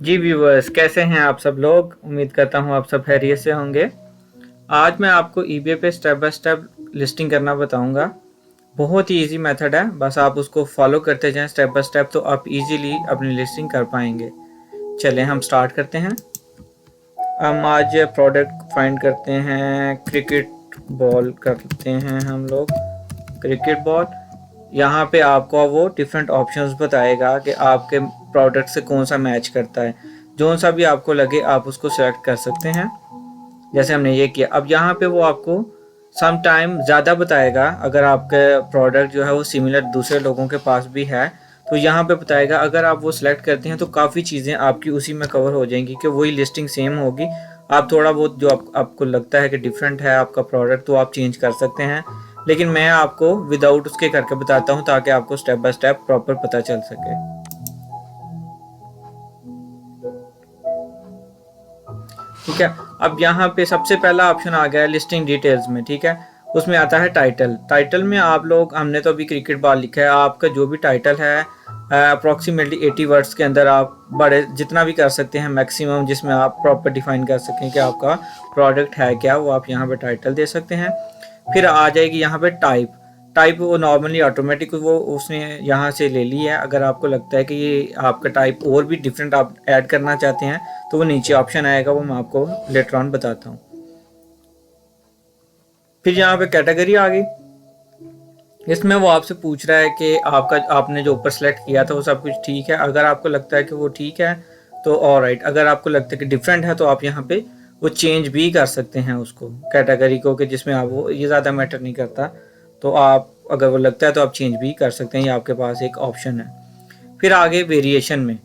जी viewers, कैसे हैं आप सब लोग। उम्मीद करता हूं आप सब खैरियत से होंगे। आज मैं आपको ईबे पे स्टेप बाय स्टेप लिस्टिंग करना बताऊंगा। बहुत ही इजी मेथड है, बस आप उसको फॉलो करते जाएं स्टेप बाय स्टेप, तो आप इजीली अपनी लिस्टिंग कर पाएंगे। चलें हम स्टार्ट करते हैं। हम आज प्रोडक्ट फाइंड करते हैं, क्रिकेट बॉल करते हैं हम लोग। क्रिकेट बॉल, यहाँ पे आपको वो डिफरेंट ऑप्शंस बताएगा कि आपके प्रोडक्ट से कौन सा मैच करता है। जो सा भी आपको लगे आप उसको सेलेक्ट कर सकते हैं। जैसे हमने ये किया, अब यहाँ पे वो आपको सम टाइम ज़्यादा बताएगा। अगर आपका प्रोडक्ट जो है वो सिमिलर दूसरे लोगों के पास भी है तो यहाँ पे बताएगा। अगर आप वो सिलेक्ट करते हैं तो काफ़ी चीज़ें आपकी उसी में कवर हो जाएंगी कि वही लिस्टिंग सेम होगी। आप थोड़ा बहुत जो आपको लगता है कि डिफरेंट है आपका प्रोडक्ट तो आप चेंज कर सकते हैं, लेकिन मैं आपको विदाउट उसके करके बताता हूँ ताकि आपको स्टेप बाय स्टेप प्रॉपर पता चल सके। ठीक है, अब यहाँ पे सबसे पहला ऑप्शन आ गया है लिस्टिंग डिटेल्स में। ठीक है, उसमें आता है टाइटल। टाइटल में आप लोग, हमने तो अभी क्रिकेट बॉल लिखा है, आपका जो भी टाइटल है अप्रोक्सीमेटली 80 वर्ड्स के अंदर आप बड़े जितना भी कर सकते हैं मैक्सिमम, जिसमें आप प्रॉपर डिफाइन कर सकें कि आपका प्रोडक्ट है क्या, वो आप यहाँ पे टाइटल दे सकते हैं। फिर आ जाएगी यहाँ पे टाइप। टाइप वो नॉर्मली ऑटोमेटिक वो उसने यहाँ से ले ली है। अगर आपको लगता है कि ये आपका टाइप और भी डिफरेंट आप ऐड करना चाहते हैं तो वो नीचे ऑप्शन आएगा, वो मैं आपको लेटर ऑन बताता हूँ। फिर यहाँ पे कैटेगरी आ गई। इसमें वो आपसे पूछ रहा है कि आपने जो ऊपर सेलेक्ट किया था वो सब कुछ ठीक है। अगर आपको लगता है कि वो ठीक है तो ऑलराइट। अगर आपको लगता है कि डिफरेंट है तो आप यहाँ पे वो चेंज भी कर सकते हैं उसको, कैटेगरी को, कि जिसमें आप वो ये ज़्यादा मैटर नहीं करता। तो आप अगर वो लगता है तो आप चेंज भी कर सकते हैं, ये आपके पास एक ऑप्शन है। फिर आगे वेरिएशन में।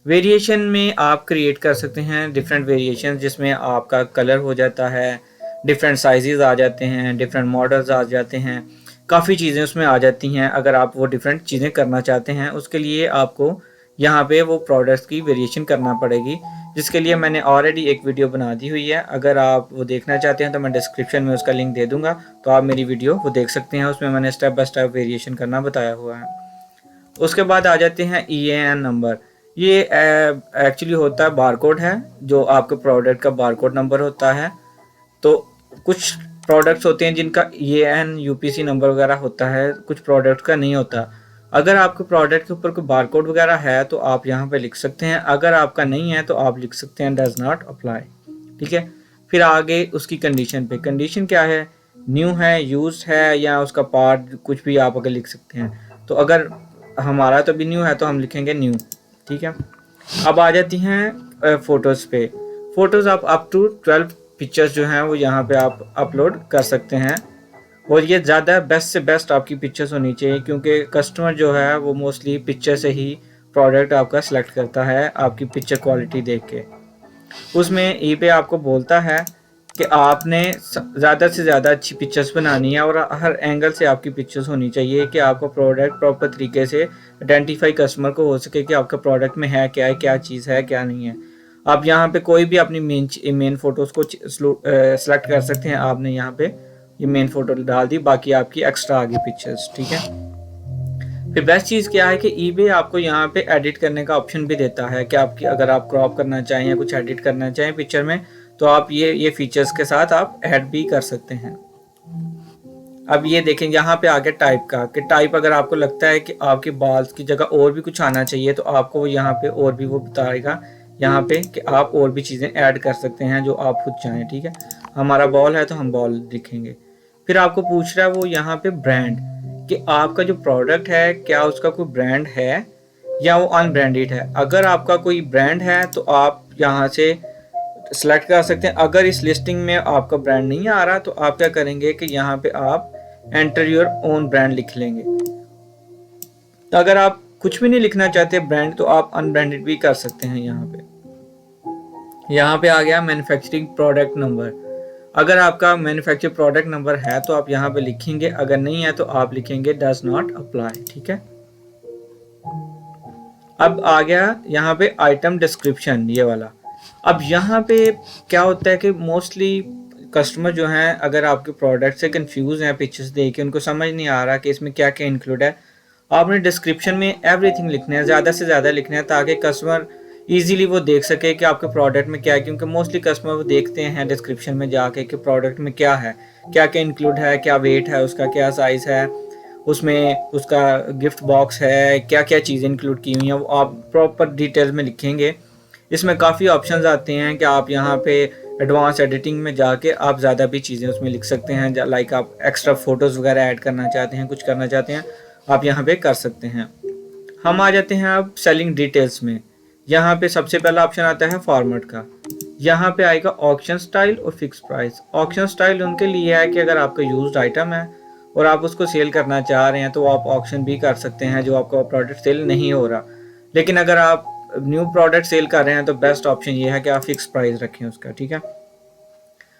वेरिएशन में आप क्रिएट कर सकते हैं डिफरेंट वेरिएशन, जिसमें आपका कलर हो जाता है, डिफरेंट साइजेस आ जाते हैं, डिफरेंट मॉडल्स आ जाते हैं, काफ़ी चीज़ें उसमें आ जाती हैं। अगर आप वो डिफरेंट चीज़ें करना चाहते हैं उसके लिए आपको यहाँ पे वो प्रोडक्ट्स की वेरिएशन करना पड़ेगी, जिसके लिए मैंने ऑलरेडी एक वीडियो बना दी हुई है। अगर आप वो देखना चाहते हैं तो मैं डिस्क्रिप्शन में उसका लिंक दे दूँगा, तो आप मेरी वीडियो वो देख सकते हैं। उसमें मैंने स्टेप बाय स्टेप वेरिएशन करना बताया हुआ है। उसके बाद आ जाते हैं EAN नंबर। ये एक्चुअली होता है बारकोड है, जो आपके प्रोडक्ट का बारकोड नंबर होता है। तो कुछ प्रोडक्ट्स होते हैं जिनका EAN UPC नंबर वगैरह होता है, कुछ प्रोडक्ट का नहीं होता। अगर आपके प्रोडक्ट के ऊपर कोई बारकोड वगैरह है तो आप यहाँ पे लिख सकते हैं, अगर आपका नहीं है तो आप लिख सकते हैं डज नॉट अप्लाई। ठीक है, फिर आगे उसकी कंडीशन पे, कंडीशन क्या है, न्यू है, यूज है, या उसका पार्ट कुछ भी आप अगर लिख सकते हैं। तो अगर हमारा तो भी न्यू है तो हम लिखेंगे न्यू। ठीक है, अब आ जाती हैं फ़ोटोज़ पे। फ़ोटोज़ आप अप टू 12 पिक्चर्स जो हैं वो यहाँ पे आप अपलोड कर सकते हैं। और ये ज़्यादा बेस्ट से बेस्ट आपकी पिक्चर्स होनी चाहिए, क्योंकि कस्टमर जो है वो मोस्टली पिक्चर से ही प्रोडक्ट आपका सेलेक्ट करता है, आपकी पिक्चर क्वालिटी देख के। उसमें ईबे आपको बोलता है कि आपने ज़्यादा से ज़्यादा अच्छी पिक्चर्स बनानी है और हर एंगल से आपकी पिक्चर्स होनी चाहिए कि आपका प्रोडक्ट प्रॉपर तरीके से आइडेंटिफाई कस्टमर को हो सके कि आपका प्रोडक्ट में है क्या, क्या चीज़ है क्या नहीं है। आप यहाँ पे कोई भी अपनी मेन फ़ोटोज़ को सेलेक्ट कर सकते हैं। आपने यहाँ पे ये मेन फ़ोटो डाल दी, बाकी आपकी एक्स्ट्रा आ गई पिक्चर्स। ठीक है, फिर बेस्ट चीज़ क्या है कि ईबे आपको यहाँ पे एडिट करने का ऑप्शन भी देता है कि आपकी अगर आप क्रॉप करना चाहें या कुछ एडिट करना चाहें पिक्चर में, तो आप ये फीचर्स के साथ आप ऐड भी कर सकते हैं। अब ये देखें यहाँ पे आ गया टाइप का, कि टाइप अगर आपको लगता है कि आपके बाल्स की जगह और भी कुछ आना चाहिए तो आपको वो यहाँ पे और भी वो बताएगा यहाँ पे कि आप और भी चीज़ें ऐड कर सकते हैं जो आप खुद चाहें। ठीक है, हमारा बॉल है तो हम बॉल लिखेंगे। फिर आपको पूछ रहा है वो यहाँ पे ब्रांड, कि आपका जो प्रोडक्ट है क्या उसका कोई ब्रांड है या वो अनब्रांडेड है। अगर आपका कोई ब्रांड है तो आप यहाँ से सेलेक्ट कर सकते हैं। अगर इस लिस्टिंग में आपका ब्रांड नहीं आ रहा तो आप क्या करेंगे कि यहाँ पे आप एंटर योर ओन ब्रांड लिख लेंगे। तो अगर आप कुछ भी नहीं लिखना चाहते ब्रांड तो आप अनब्रांडेड भी कर सकते हैं। यहाँ पे आ गया मैन्युफैक्चरिंग प्रोडक्ट नंबर। अगर आपका मैन्युफैक्चर प्रोडक्ट नंबर है तो आप यहाँ पे लिखेंगे, अगर नहीं है तो आप लिखेंगे डज नॉट अप्लाई। ठीक है, अब आ गया यहाँ पे आइटम डिस्क्रिप्शन, ये वाला। अब यहाँ पे क्या होता है कि मोस्टली कस्टमर जो हैं अगर आपके प्रोडक्ट से कंफ्यूज हैं पिक्चर्स देख के, उनको समझ नहीं आ रहा कि इसमें क्या क्या इंक्लूड है, आपने डिस्क्रिप्शन में एवरीथिंग लिखना है, ज़्यादा से ज़्यादा लिखना है, ताकि कस्टमर ईजिली वो देख सके कि आपके प्रोडक्ट में क्या है, क्योंकि मोस्टली कस्टमर वो देखते हैं डिस्क्रिप्शन में जाके कि प्रोडक्ट में क्या है, क्या क्या इंक्लूड है, क्या वेट है उसका, क्या साइज़ है, उसमें उसका गिफ्ट बॉक्स है, क्या क्या चीज़ें इंक्लूड की हुई हैं, वो आप प्रॉपर डिटेल में लिखेंगे। इसमें काफ़ी ऑप्शंस आते हैं कि आप यहाँ पे एडवांस एडिटिंग में जाके आप ज़्यादा भी चीज़ें उसमें लिख सकते हैं। लाइक आप एक्स्ट्रा फ़ोटोज़ वगैरह ऐड करना चाहते हैं, कुछ करना चाहते हैं, आप यहाँ पे कर सकते हैं। हम आ जाते हैं अब सेलिंग डिटेल्स में। यहाँ पे सबसे पहला ऑप्शन आता है फॉर्मेट का। यहाँ पे आएगा ऑक्शन स्टाइल और फिक्स प्राइस। ऑक्शन स्टाइल उनके लिए है कि अगर आपका यूज्ड आइटम है और आप उसको सेल करना चाह रहे हैं तो आप ऑक्शन भी कर सकते हैं, जो आपका प्रोडक्ट सेल नहीं हो रहा। लेकिन अगर आप न्यू प्रोडक्ट सेल कर रहे हैं तो बेस्ट ऑप्शन ये है कि आप फिक्स प्राइस रखें उसका, ठीक है।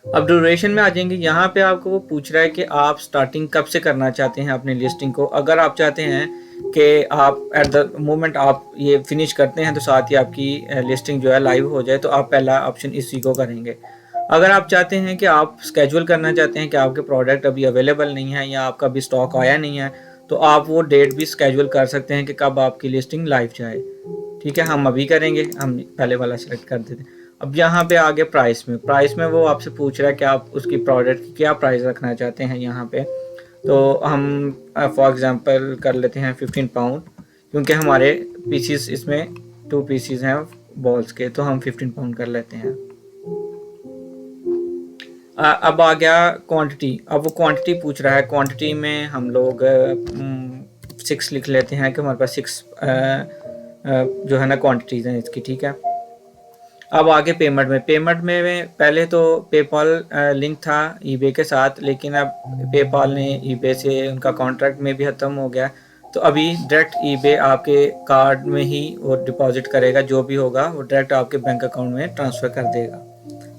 अब ड्यूरेशन में आ जाएंगे। यहाँ पे आपको वो पूछ रहा है कि आप स्टार्टिंग कब से करना चाहते हैं अपनी लिस्टिंग को। अगर आप चाहते हैं कि आप एट द मोमेंट आप ये फिनिश करते हैं तो साथ ही आपकी लिस्टिंग जो है लाइव हो जाए, तो आप पहला ऑप्शन इसी को करेंगे। अगर आप चाहते हैं कि आप स्केड्यूल करना चाहते हैं कि आपके प्रोडक्ट अभी अवेलेबल नहीं है या आपका अभी स्टॉक आया नहीं है, तो आप वो डेट भी स्केड्यूल कर सकते हैं कि कब आपकी लिस्टिंग लाइव जाए, ठीक है। हम अभी करेंगे, हम पहले वाला सेलेक्ट कर देते हैं। अब यहाँ पे आगे प्राइस में वो आपसे पूछ रहा है कि आप उसकी प्रोडक्ट की क्या प्राइस रखना चाहते हैं यहाँ पे। तो हम फॉर एग्जांपल कर लेते हैं 15 पाउंड, क्योंकि हमारे पीसीस इसमें 2 पीसीस हैं बॉल्स के, तो हम 15 पाउंड कर लेते हैं। अब आ गया क्वांटिटी। अब वो क्वांटिटी पूछ रहा है। क्वांटिटी में हम लोग 6 लिख लेते हैं कि हमारे पास 6 जो है ना क्वांटिटीज़ हैं इसकी, ठीक है। अब आगे पेमेंट में पहले तो पेपाल लिंक था ईबे के साथ, लेकिन अब पेपाल ने ईबे से उनका कॉन्ट्रैक्ट में भी ख़त्म हो गया, तो अभी डायरेक्ट ईबे आपके कार्ड में ही वो डिपॉजिट करेगा, जो भी होगा वो डायरेक्ट आपके बैंक अकाउंट में ट्रांसफ़र कर देगा।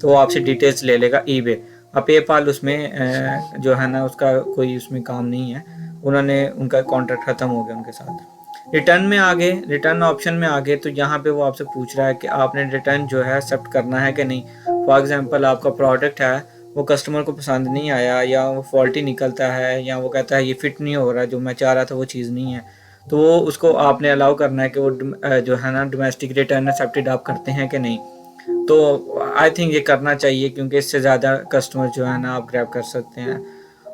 तो वो आपसे डिटेल्स ले लेगा ईबे। अब पेपाल उसमें जो है ना उसका कोई उसमें काम नहीं है, उन्होंने उनका कॉन्ट्रैक्ट ख़त्म हो गया उनके साथ। रिटर्न ऑप्शन में आगे, तो यहाँ पे वो आपसे पूछ रहा है कि आपने रिटर्न जो है एक्सेप्ट करना है कि नहीं। फॉर एग्जांपल आपका प्रोडक्ट है वो कस्टमर को पसंद नहीं आया, या वो फॉल्टी निकलता है, या वो कहता है ये फिट नहीं हो रहा, जो मैं चाह रहा था वो चीज़ नहीं है, तो वो उसको आपने अलाउ करना है कि वो जो है ना डोमेस्टिक रिटर्न एक्सेप्टेड आप करते हैं कि नहीं। तो आई थिंक ये करना चाहिए, क्योंकि इससे ज़्यादा कस्टमर जो है ना आप ग्रैब कर सकते हैं।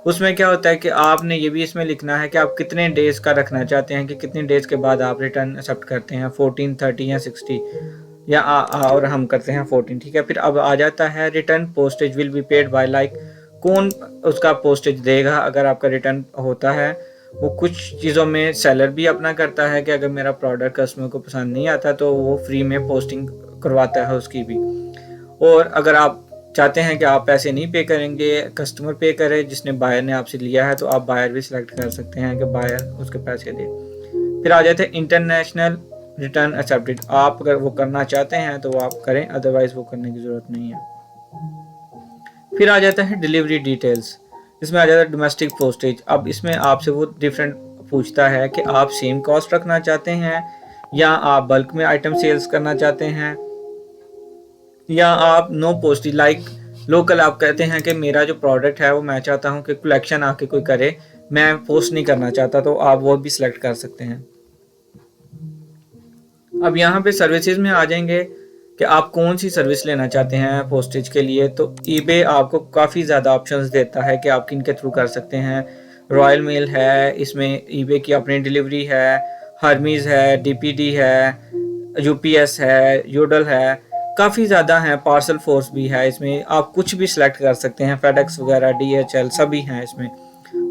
उसमें क्या होता है कि आपने ये भी इसमें लिखना है कि आप कितने डेज़ का रखना चाहते हैं, कि कितने डेज़ के बाद आप रिटर्न एक्सेप्ट करते हैं, 14, 30 या 60, या और हम करते हैं 14, ठीक है। फिर अब आ जाता है return postage will be paid by, like कौन उसका पोस्टेज देगा अगर आपका रिटर्न होता है। वो कुछ चीज़ों में सेलर भी अपना करता है कि अगर मेरा प्रोडक्ट कस्टमर को पसंद नहीं आता तो वो फ्री में पोस्टिंग करवाता है उसकी भी। और अगर आप चाहते हैं कि आप पैसे नहीं पे करेंगे, कस्टमर पे करे जिसने बायर ने आपसे लिया है, तो आप बायर भी सिलेक्ट कर सकते हैं कि बायर उसके पैसे दे। फिर आ जाते हैं इंटरनेशनल रिटर्न एक्सेप्टेड। आप अगर वो करना चाहते हैं तो वो आप करें, अदरवाइज वो करने की ज़रूरत नहीं है। फिर आ जाता है डिलीवरी डिटेल्स। इसमें आ जाता है डोमेस्टिक पोस्टेज। अब इसमें आपसे वो डिफरेंट पूछता है कि आप सेम कॉस्ट रखना चाहते हैं, या आप बल्क में आइटम सेल्स करना चाहते हैं, या आप नो पोस्टेज, लाइक लोकल आप कहते हैं कि मेरा जो प्रोडक्ट है वो मैं चाहता हूं कि कलेक्शन आके कोई करे, मैं पोस्ट नहीं करना चाहता, तो आप वो भी सिलेक्ट कर सकते हैं। अब यहाँ पे सर्विसेज में आ जाएंगे कि आप कौन सी सर्विस लेना चाहते हैं पोस्टेज के लिए। तो ईबे आपको काफ़ी ज़्यादा ऑप्शंस देता है कि आप किन के थ्रू कर सकते हैं। रॉयल मेल है, इसमें ईबे की अपनी डिलीवरी है, हर्मीज़ है, डीपीडी है, यूपीएस है, योडल है, काफ़ी ज़्यादा हैं। पार्सल फोर्स भी है, इसमें आप कुछ भी सिलेक्ट कर सकते हैं। फेडेक्स वगैरह, डीएचएल सभी हैं इसमें,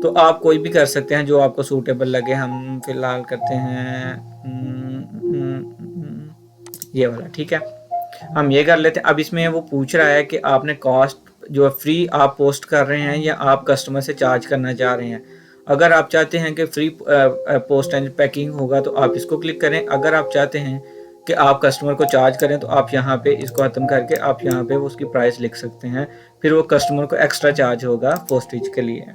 तो आप कोई भी कर सकते हैं जो आपको सूटेबल लगे। हम फिलहाल करते हैं ये वाला, ठीक है, हम ये कर लेते हैं। अब इसमें वो पूछ रहा है कि आपने कॉस्ट जो फ्री आप पोस्ट कर रहे हैं या आप कस्टमर से चार्ज करना चाह रहे हैं। अगर आप चाहते हैं कि फ्री पोस्ट एंड पैकिंग होगा तो आप इसको क्लिक करें। अगर आप चाहते हैं कि आप कस्टमर को चार्ज करें तो आप यहाँ पे इसको ख़त्म करके आप यहाँ पे उसकी प्राइस लिख सकते हैं, फिर वो कस्टमर को एक्स्ट्रा चार्ज होगा पोस्टेज के लिए।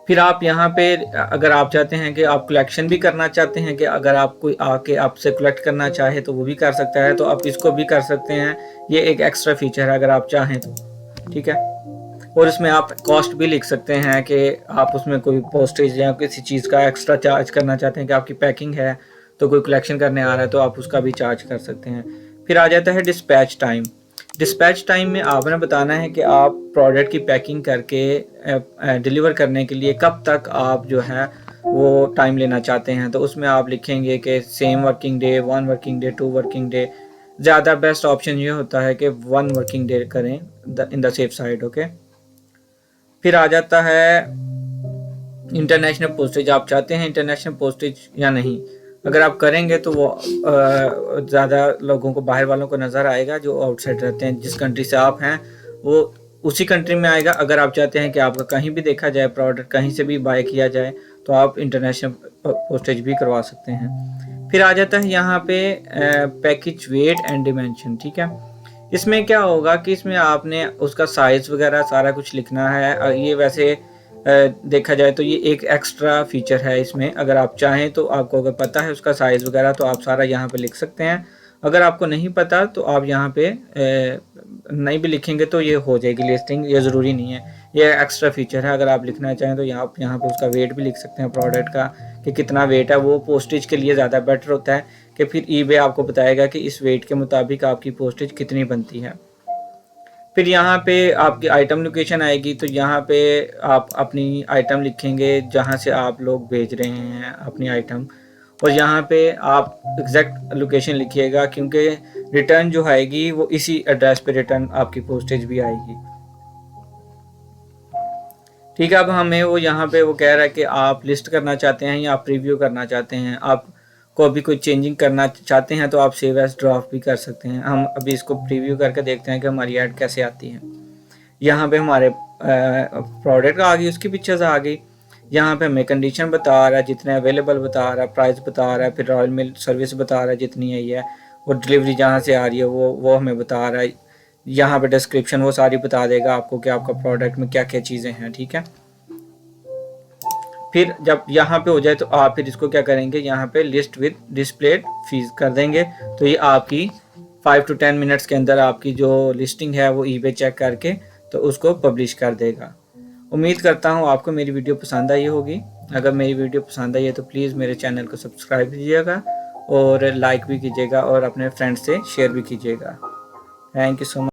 फिर आप यहाँ पे अगर आप चाहते हैं कि आप कलेक्शन भी करना चाहते हैं, कि अगर आप कोई आके आपसे कलेक्ट करना चाहे तो वो भी कर सकता है, तो आप इसको भी कर सकते हैं। ये एक एक्स्ट्रा फीचर है अगर आप चाहें तो, ठीक है। और इसमें आप कॉस्ट भी लिख सकते हैं कि आप उसमें कोई पोस्टेज या किसी चीज़ का एक्स्ट्रा चार्ज करना चाहते हैं कि आपकी पैकिंग है तो कोई कलेक्शन करने आ रहा है तो आप उसका भी चार्ज कर सकते हैं। फिर आ जाता है डिस्पैच टाइम। डिस्पैच टाइम में आपने बताना है कि आप प्रोडक्ट की पैकिंग करके डिलीवर करने के लिए कब तक आप जो है वो टाइम लेना चाहते हैं। तो उसमें आप लिखेंगे कि same working day, 1 working day, 2 working day. ज़्यादा बेस्ट ऑप्शन ये होता है कि 1 वर्किंग डे करें in the safe side. Okay, फिर आ जाता है इंटरनेशनल पोस्टेज। आप चाहते हैं इंटरनेशनल पोस्टेज या नहीं। अगर आप करेंगे तो वो ज़्यादा लोगों को, बाहर वालों को नज़र आएगा जो आउटसाइड रहते हैं। जिस कंट्री से आप हैं वो उसी कंट्री में आएगा। अगर आप चाहते हैं कि आपका कहीं भी देखा जाए, प्रोडक्ट कहीं से भी बाय किया जाए, तो आप इंटरनेशनल पोस्टेज भी करवा सकते हैं। फिर आ जाता है यहाँ पे पैकेज वेट एंड डिमेंशन। ठीक है, इसमें क्या होगा कि इसमें आपने उसका साइज़ वगैरह सारा कुछ लिखना है। ये वैसे देखा जाए तो ये एक एक्स्ट्रा फीचर है इसमें। अगर आप चाहें तो आपको अगर पता है उसका साइज़ वगैरह तो आप सारा यहाँ पे लिख सकते हैं। अगर आपको नहीं पता तो आप यहाँ पे नहीं भी लिखेंगे तो ये हो जाएगी लिस्टिंग। ये ज़रूरी नहीं है, ये एक्स्ट्रा फीचर है। अगर आप लिखना चाहें तो यहाँ पे उसका वेट भी लिख सकते हैं प्रोडक्ट का, कि कितना वेट है। वो पोस्टेज के लिए ज़्यादा बेटर होता है कि फिर ईबे आपको बताएगा कि इस वेट के मुताबिक आपकी पोस्टेज कितनी बनती है। फिर यहाँ पे आपकी आइटम लोकेशन आएगी, तो यहाँ पे आप अपनी आइटम लिखेंगे जहाँ से आप लोग भेज रहे हैं अपनी आइटम, और यहाँ पे आप एग्जैक्ट लोकेशन लिखिएगा, क्योंकि रिटर्न जो आएगी वो इसी एड्रेस पे रिटर्न आपकी पोस्टेज भी आएगी। ठीक है, अब हमें वो यहाँ पे वो कह रहा है कि आप लिस्ट करना चाहते हैं या आप प्रीव्यू करना चाहते हैं। आप को अभी कोई चेंजिंग करना चाहते हैं तो आप सेव एज ड्राफ्ट भी कर सकते हैं। हम अभी इसको प्रीव्यू करके देखते हैं कि हमारी ऐड कैसे आती है। यहाँ पे हमारे प्रोडक्ट आ गई, उसकी पिक्चर्स आ गई। यहाँ पे हमें कंडीशन बता रहा है, जितने अवेलेबल बता रहा है, प्राइस बता रहा है, फिर रॉयल मिल सर्विस बता रहा है जितनी आई है, और डिलीवरी जहाँ से आ रही है वो हमें बता रहा है। यहाँ पे डिस्क्रिप्शन वो सारी बता देगा आपको कि आपका प्रोडक्ट में क्या क्या चीज़ें हैं। ठीक है, फिर जब यहाँ पे हो जाए तो आप फिर इसको क्या करेंगे, यहाँ पे लिस्ट विद डिस्प्लेड फीस कर देंगे। तो ये आपकी 5 to 10 मिनट्स के अंदर आपकी जो लिस्टिंग है वो ईबे चेक करके तो उसको पब्लिश कर देगा। उम्मीद करता हूँ आपको मेरी वीडियो पसंद आई होगी। अगर मेरी वीडियो पसंद आई है तो प्लीज़ मेरे चैनल को सब्सक्राइब कीजिएगा और लाइक भी कीजिएगा और अपने फ्रेंड्स से शेयर भी कीजिएगा। Thank you so much.